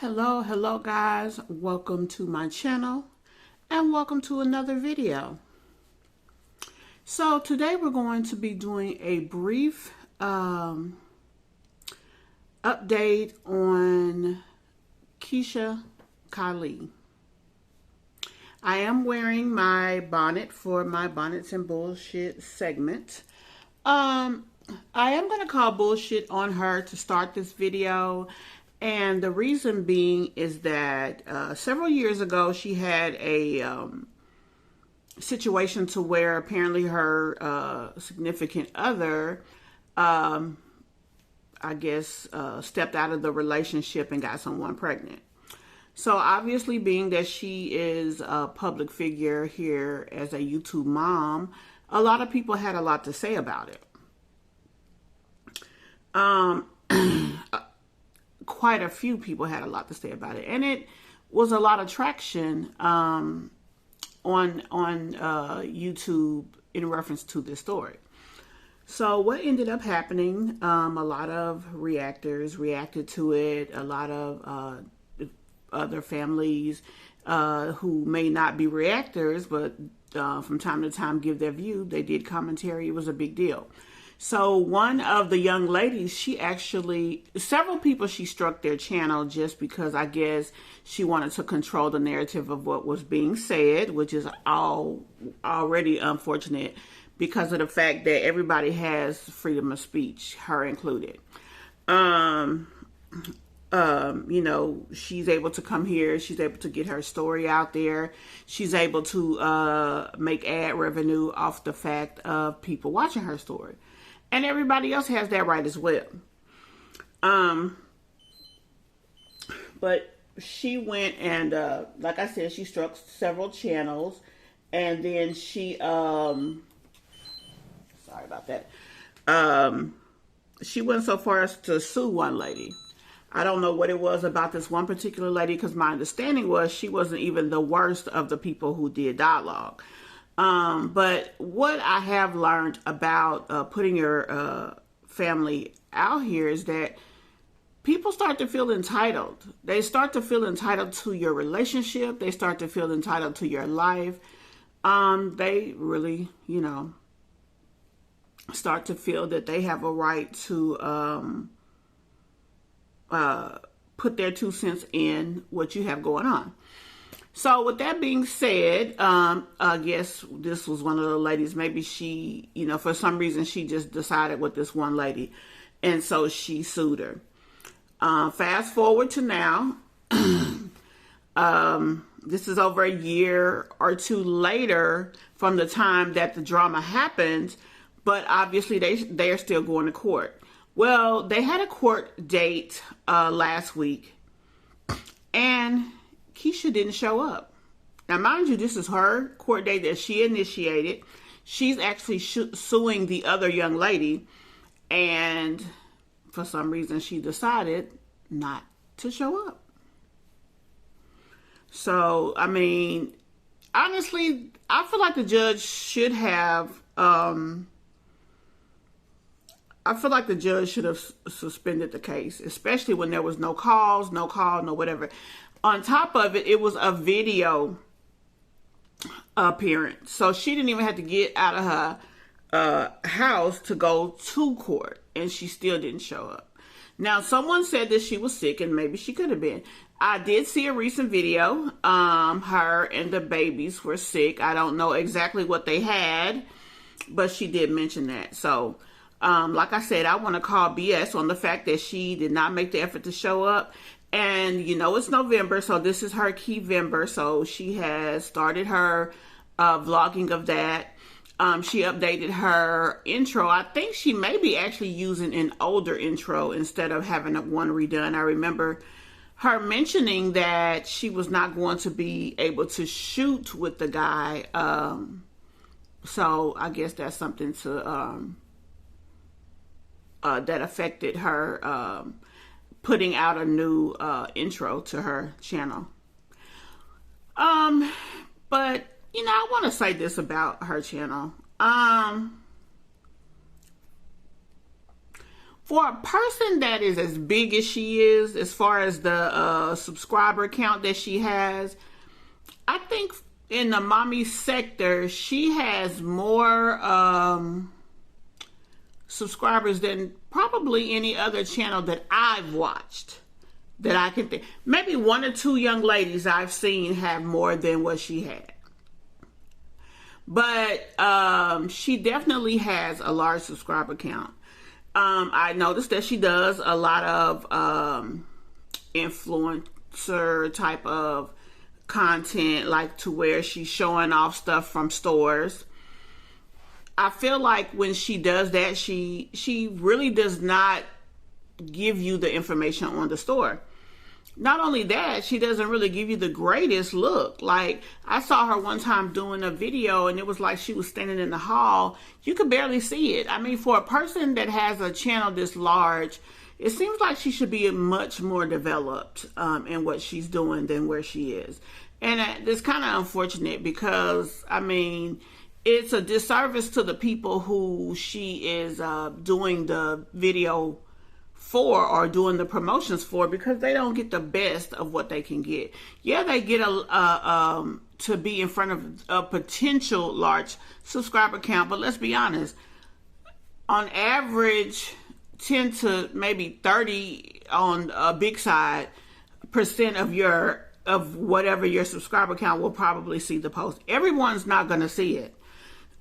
Hello guys, welcome to my channel and welcome to another video. So today we're going to be doing a brief update on Keesha Kaylee. I am wearing my bonnet for my Bonnets and Bullshit segment. I am going to call bullshit on her to start this video. And the reason being is that several years ago, she had a situation to where apparently her significant other, I guess, stepped out of the relationship and got someone pregnant. So obviously, being that she is a public figure here as a YouTube mom, a lot of people had a lot to say about it. Quite a few people had a lot to say about it, and it was a lot of traction on YouTube in reference to this story. So what ended up happening, a lot of reactors reacted to it, a lot of other families who may not be reactors, but from time to time give their view. They did commentary. It was a big deal. So one of the young ladies, several people, she struck their channel just because I guess she wanted to control the narrative of what was being said, which is already unfortunate because of the fact that everybody has freedom of speech, her included. You know, she's able to come here. She's able to get her story out there. She's able to make ad revenue off the fact of people watching her story. And everybody else has that right as well. But she went and, like I said, she struck several channels. And then she, sorry about that. She went so far as to sue one lady. I don't know what it was about this one particular lady, because my understanding was she wasn't even the worst of the people who did dialogue. But what I have learned about putting your family out here is that people start to feel entitled. They start to feel entitled to your relationship. They start to feel entitled to your life. They really, you know, start to feel that they have a right to put their 2 cents in what you have going on. So with that being said, I guess this was one of the ladies. Maybe she, you know, for some reason she just decided with this one lady. And so she sued her. Fast forward to now. This is over a year or two later from the time that the drama happened. But obviously they're still going to court. Well, they had a court date last week. And Keesha didn't show up. Now, mind you, this is her court date that she initiated. She's actually suing the other young lady. And for some reason, she decided not to show up. So, I mean, honestly, I feel like the judge should have... I feel like the judge should have suspended the case, especially when there was no calls, no call, no whatever. On top of it, it was a video appearance. So she didn't even have to get out of her house to go to court, and she still didn't show up. Now, someone said that she was sick, and maybe she could have been. I did see a recent video. Her and the babies were sick. I don't know exactly what they had, but she did mention that. So, like I said, I want to call BS on the fact that she did not make the effort to show up. And, you know, it's November, so this is her Keevember. So she has started her vlogging of that. She updated her intro. I think she may be actually using an older intro instead of having one redone. I remember her mentioning that she was not going to be able to shoot with the guy. So I guess that's something to that affected her putting out a new intro to her channel. But, you know, I want to say this about her channel. For a person that is as big as she is, as far as the subscriber count that she has, I think in the mommy sector, she has more subscribers than probably any other channel that I've watched. That I can think. Maybe one or two young ladies I've seen have more than what she had. But she definitely has a large subscriber count. I noticed that she does a lot of influencer type of content, like to where she's showing off stuff from stores. I feel like when she does that, she really does not give you the information on the store. Not only that, she doesn't really give you the greatest look. Like, I saw her one time doing a video and it was like she was standing in the hall. You could barely see it. I mean, for a person that has a channel this large, it seems like she should be much more developed in what she's doing than where she is. And it's kind of unfortunate because, I mean, it's a disservice to the people who she is doing the video for or doing the promotions for, because they don't get the best of what they can get. Yeah, they get to be in front of a potential large subscriber count, but let's be honest, on average 10 to maybe 30 on a big side percent of whatever your subscriber count will probably see the post. Everyone's not going to see it.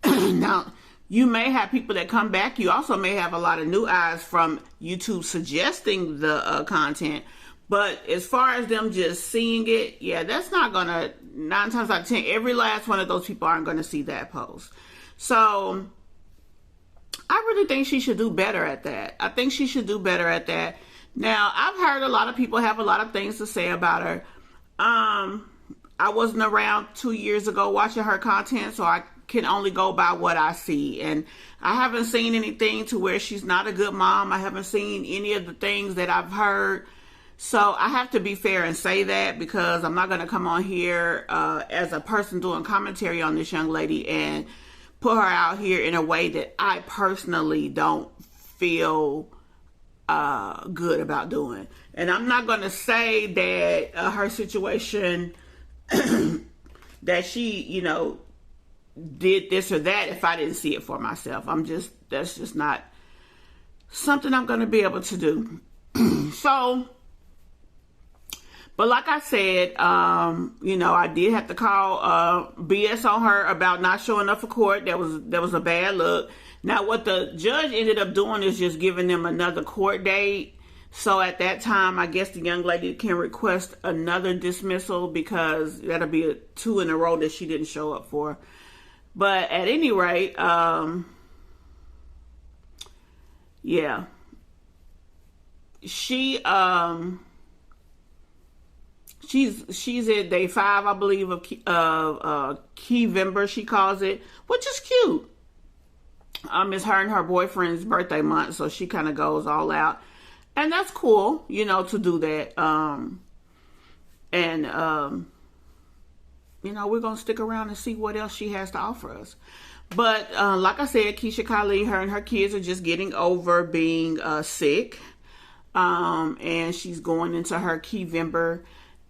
Now, you may have people that come back. You also may have a lot of new eyes from YouTube suggesting the content. But as far as them just seeing it, yeah, that's not going to, 9 times out of 10, every last one of those people aren't going to see that post. So I really think she should do better at that. I think she should do better at that. Now, I've heard a lot of people have a lot of things to say about her. I wasn't around 2 years ago watching her content, so I can only go by what I see. And I haven't seen anything to where she's not a good mom. I haven't seen any of the things that I've heard. So I have to be fair and say that, because I'm not going to come on here as a person doing commentary on this young lady and put her out here in a way that I personally don't feel good about doing. And I'm not going to say that her situation that she, you know, did this or that if I didn't see it for myself. That's just not something I'm going to be able to do. So, but like I said, you know, I did have to call BS on her about not showing up for court. That was a bad look. Now, what the judge ended up doing is just giving them another court date. So at that time, I guess the young lady can request another dismissal, because that'll be 2 in a row that she didn't show up for. But at any rate, yeah, she's at day 5, I believe, of Keevember, she calls it, which is cute. It's her and her boyfriend's birthday month, so she kind of goes all out, and that's cool, you know, to do that. You know, we're going to stick around and see what else she has to offer us. But like I said, Keesha Kaylee, her and her kids are just getting over being sick. And she's going into her Keevember.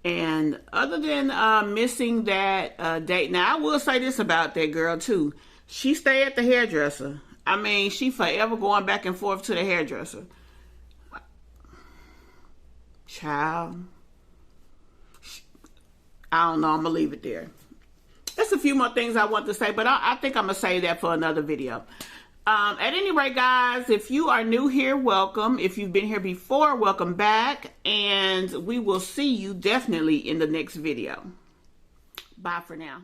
And other than missing that date, now I will say this about that girl too. She stay at the hairdresser. I mean, she forever going back and forth to the hairdresser. Child. I don't know. I'm going to leave it there. There's a few more things I want to say, but I think I'm going to save that for another video. At any rate, guys, if you are new here, welcome. If you've been here before, welcome back. And we will see you definitely in the next video. Bye for now.